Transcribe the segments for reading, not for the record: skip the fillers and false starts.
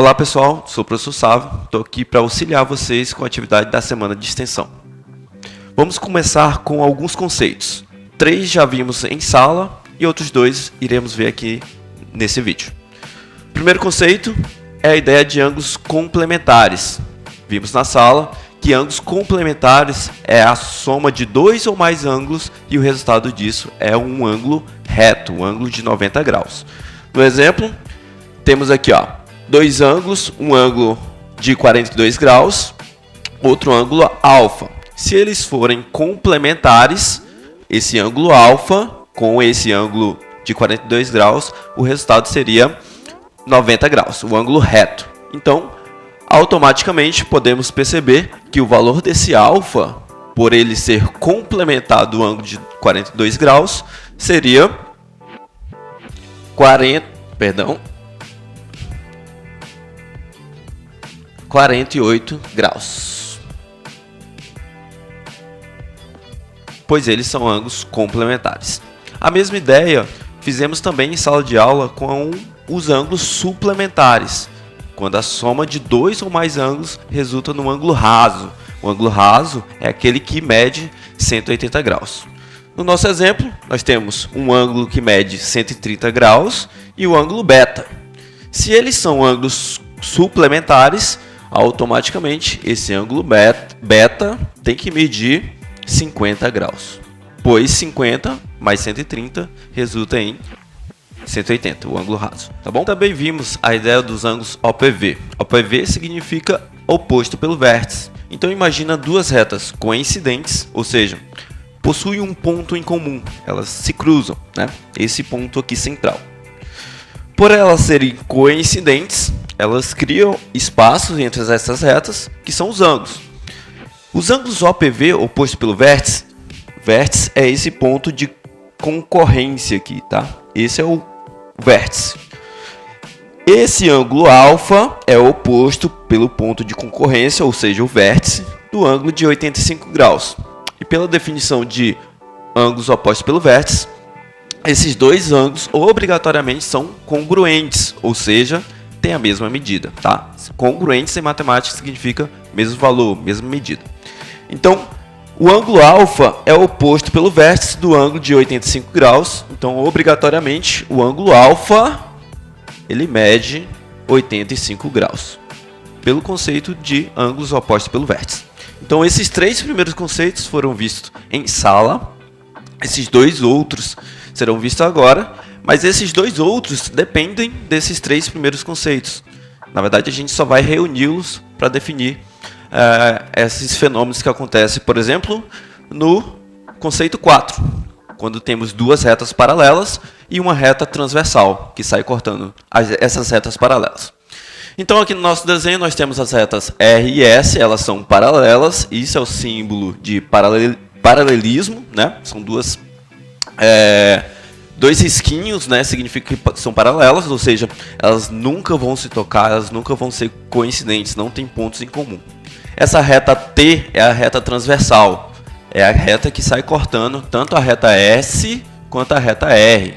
Olá pessoal, sou o professor Sávio, estou aqui para auxiliar vocês com a atividade da semana de extensão. Vamos começar com alguns conceitos. 3 já vimos em sala e outros 2 iremos ver aqui nesse vídeo. O primeiro conceito é a ideia de ângulos complementares. Vimos na sala que ângulos complementares é a soma de 2 ou mais ângulos e o resultado disso é um ângulo reto, um ângulo de 90 graus. No exemplo, temos aqui 2 ângulos, um ângulo de 42 graus, outro ângulo alfa. Se eles forem complementares, esse ângulo alfa com esse ângulo de 42 graus, o resultado seria 90 graus, o ângulo reto. Então, automaticamente podemos perceber que o valor desse alfa, por ele ser complementar do ângulo de 42 graus, seria 48 graus, pois eles são ângulos complementares. A mesma ideia fizemos também em sala de aula com os ângulos suplementares, quando a soma de 2 ou mais ângulos resulta num ângulo raso. O ângulo raso é aquele que mede 180 graus. No nosso exemplo, nós temos um ângulo que mede 130 graus e o ângulo beta. Se eles são ângulos suplementares, automaticamente esse ângulo beta tem que medir 50 graus, pois 50 mais 130 resulta em 180, o ângulo raso, tá bom? Também vimos a ideia dos ângulos OPV. OPV significa oposto pelo vértice. Então imagina duas retas coincidentes, ou seja, possuem um ponto em comum, elas se cruzam, né? Esse ponto aqui central. Por elas serem coincidentes, elas criam espaços entre essas retas, que são os ângulos. Os ângulos OPV, oposto pelo vértice, vértice é esse ponto de concorrência aqui, tá? Esse é o vértice. Esse ângulo alfa é oposto pelo ponto de concorrência, ou seja, o vértice, do ângulo de 85 graus. E pela definição de ângulos opostos pelo vértice, esses dois ângulos obrigatoriamente são congruentes, ou seja, têm a mesma medida, tá? Congruentes em matemática significa mesmo valor, mesma medida. Então, o ângulo alfa é oposto pelo vértice do ângulo de 85 graus. Então, obrigatoriamente, o ângulo alfa ele mede 85 graus, pelo conceito de ângulos opostos pelo vértice. Então, esses 3 primeiros conceitos foram vistos em sala. Esses 2 outros serão vistos agora, mas esses 2 outros dependem desses 3 primeiros conceitos. Na verdade, a gente só vai reuni-los para definir esses fenômenos que acontecem, por exemplo, no conceito 4, quando temos 2 retas paralelas e uma reta transversal, que sai cortando essas retas paralelas. Então, aqui no nosso desenho, nós temos as retas R e S, elas são paralelas, isso é o símbolo de paralelismo, né? São dois risquinhos, né? Significa que são paralelas, ou seja, elas nunca vão se tocar, elas nunca vão ser coincidentes, não tem pontos em comum. Essa reta T é a reta transversal, é a reta que sai cortando tanto a reta S quanto a reta R.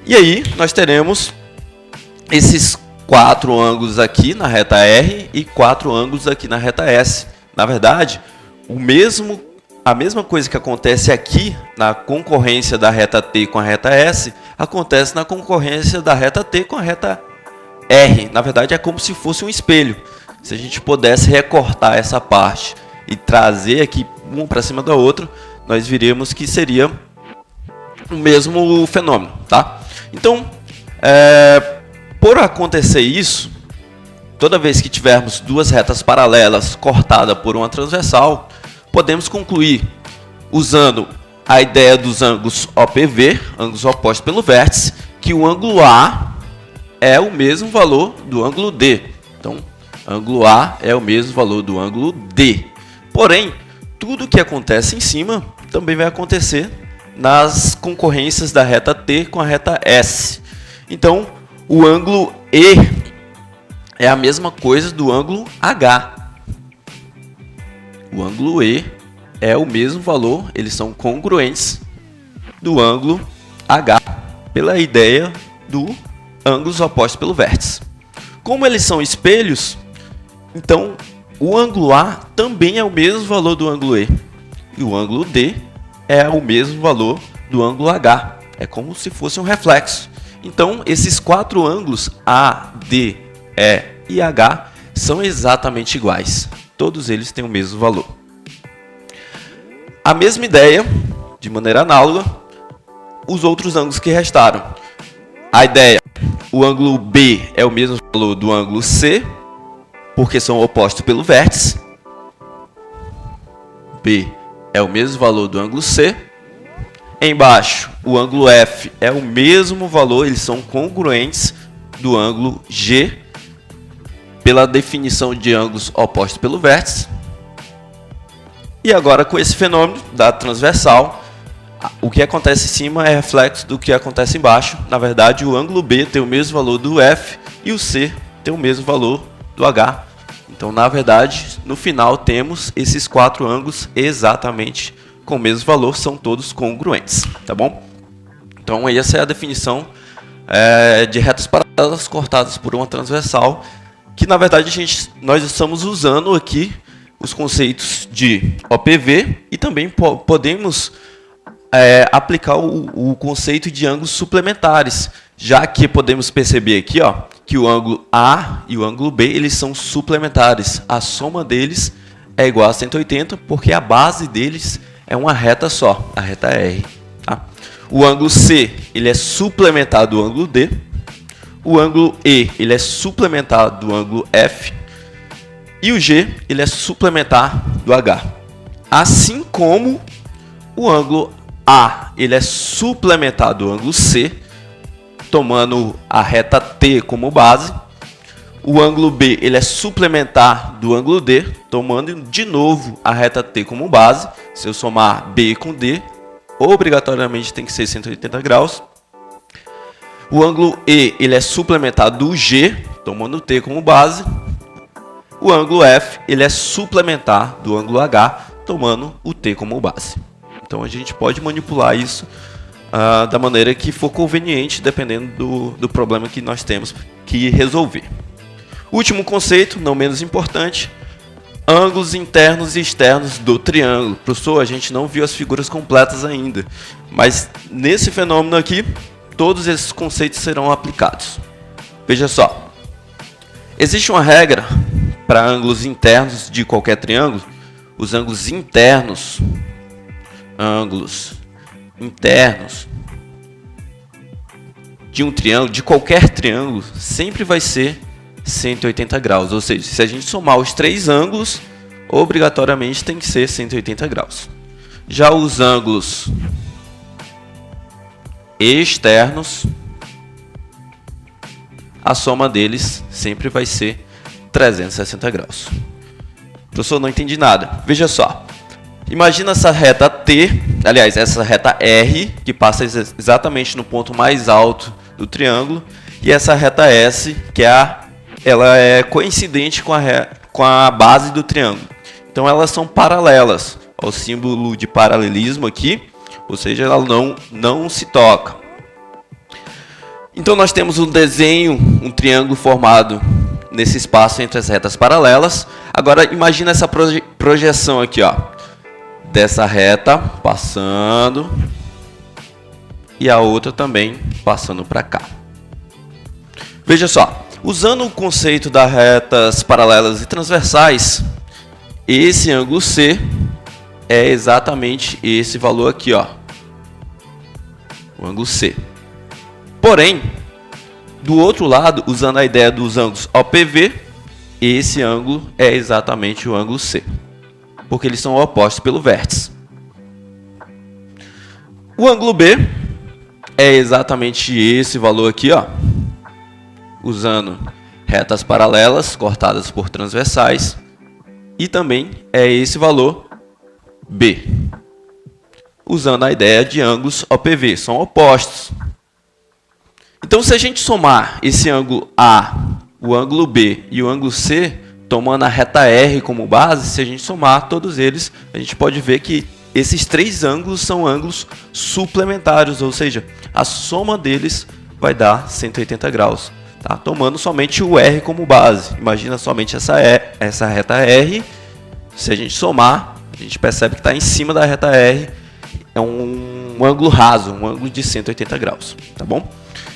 E aí nós teremos esses 4 ângulos aqui na reta R e 4 ângulos aqui na reta S. Na verdade, a mesma coisa que acontece aqui na concorrência da reta T com a reta S, acontece na concorrência da reta T com a reta R. Na verdade, é como se fosse um espelho. Se a gente pudesse recortar essa parte e trazer aqui uma para cima da outra, nós veríamos que seria o mesmo fenômeno, tá? Então, por acontecer isso, toda vez que tivermos 2 retas paralelas cortadas por uma transversal, podemos concluir, usando a ideia dos ângulos OPV, ângulos opostos pelo vértice, que o ângulo A é o mesmo valor do ângulo D. Então, ângulo A é o mesmo valor do ângulo D. Porém, tudo que acontece em cima também vai acontecer nas concorrências da reta T com a reta S. Então, o ângulo E é a mesma coisa do ângulo H. O ângulo E é o mesmo valor, eles são congruentes do ângulo H, pela ideia do ângulos opostos pelo vértice. Como eles são espelhos, então o ângulo A também é o mesmo valor do ângulo E. E o ângulo D é o mesmo valor do ângulo H. É como se fosse um reflexo. Então, esses 4 ângulos A, D, E e H são exatamente iguais. Todos eles têm o mesmo valor. A mesma ideia, de maneira análoga, os outros ângulos que restaram. A ideia, o ângulo B é o mesmo valor do ângulo C, porque são opostos pelo vértice. B é o mesmo valor do ângulo C. Embaixo, o ângulo F é o mesmo valor, eles são congruentes do ângulo G, pela definição de ângulos opostos pelo vértice. E agora, com esse fenômeno da transversal, o que acontece em cima é reflexo do que acontece embaixo. Na verdade, o ângulo B tem o mesmo valor do F e o C tem o mesmo valor do H. Então, na verdade, no final temos esses 4 ângulos exatamente com o mesmo valor, são todos congruentes, tá bom? Então, essa é a definição de retas paralelas cortadas por uma transversal, que na verdade nós estamos usando aqui os conceitos de OPV e também podemos aplicar o conceito de ângulos suplementares, já que podemos perceber aqui, ó, que o ângulo A e o ângulo B eles são suplementares. A soma deles é igual a 180, porque a base deles é uma reta só, a reta R. Tá? O ângulo C ele é suplementar do ângulo D. O ângulo E ele é suplementar do ângulo F. E o G ele é suplementar do H. Assim como o ângulo A ele é suplementar do ângulo C, tomando a reta T como base. O ângulo B ele é suplementar do ângulo D, tomando de novo a reta T como base. Se eu somar B com D, obrigatoriamente tem que ser 180 graus. O ângulo E ele é suplementar do G, tomando T como base. O ângulo F ele é suplementar do ângulo H, tomando o T como base. Então a gente pode manipular isso da maneira que for conveniente, dependendo do problema que nós temos que resolver. Último conceito, não menos importante, ângulos internos e externos do triângulo. Professor, a gente não viu as figuras completas ainda, mas nesse fenômeno aqui, todos esses conceitos serão aplicados. Veja só, existe uma regra para ângulos internos de qualquer triângulo. Os ângulos internos de um triângulo, de qualquer triângulo, sempre vai ser 180 graus. Ou seja, se a gente somar os 3 ângulos, obrigatoriamente tem que ser 180 graus. Já os ângulos externos, a soma deles sempre vai ser 360 graus. Professor, não entendi nada. Veja só. Imagina essa reta T, aliás, essa reta R, que passa exatamente no ponto mais alto do triângulo, e essa reta S, que ela é coincidente com a base do triângulo. Então, elas são paralelas ao símbolo de paralelismo aqui, ou seja, ela não se toca. Então, nós temos um desenho, um triângulo formado nesse espaço entre as retas paralelas. Agora, imagina essa projeção aqui, ó, dessa reta passando e a outra também passando para cá. Veja só, usando o conceito das retas paralelas e transversais, esse ângulo C é exatamente esse valor aqui, ó, o ângulo C. Porém, do outro lado, usando a ideia dos ângulos OPV, esse ângulo é exatamente o ângulo C, porque eles são opostos pelo vértice. O ângulo B é exatamente esse valor aqui, ó, usando retas paralelas cortadas por transversais, e também é esse valor B, usando a ideia de ângulos OPV, são opostos. Então, se a gente somar esse ângulo A, o ângulo B e o ângulo C, tomando a reta R como base, se a gente somar todos eles, a gente pode ver que esses 3 ângulos são ângulos suplementares, ou seja, a soma deles vai dar 180 graus. tá? Tomando somente o R como base. Imagina somente essa reta R. Se a gente somar, a gente percebe que está em cima da reta R. É um ângulo raso, um ângulo de 180 graus, tá bom?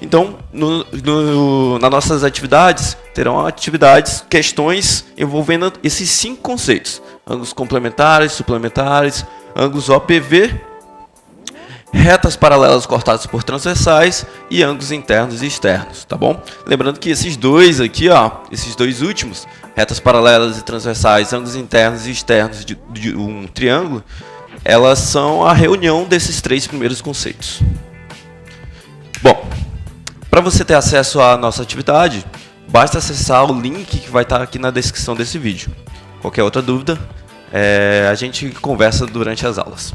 Então, nas nossas atividades, terão questões envolvendo esses 5 conceitos. Ângulos complementares, suplementares, ângulos OPV, retas paralelas cortadas por transversais e ângulos internos e externos, tá bom? Lembrando que esses dois aqui, esses dois últimos, retas paralelas e transversais, ângulos internos e externos de um triângulo, elas são a reunião desses 3 primeiros conceitos. Bom, para você ter acesso à nossa atividade, basta acessar o link que vai estar aqui na descrição desse vídeo. Qualquer outra dúvida, a gente conversa durante as aulas.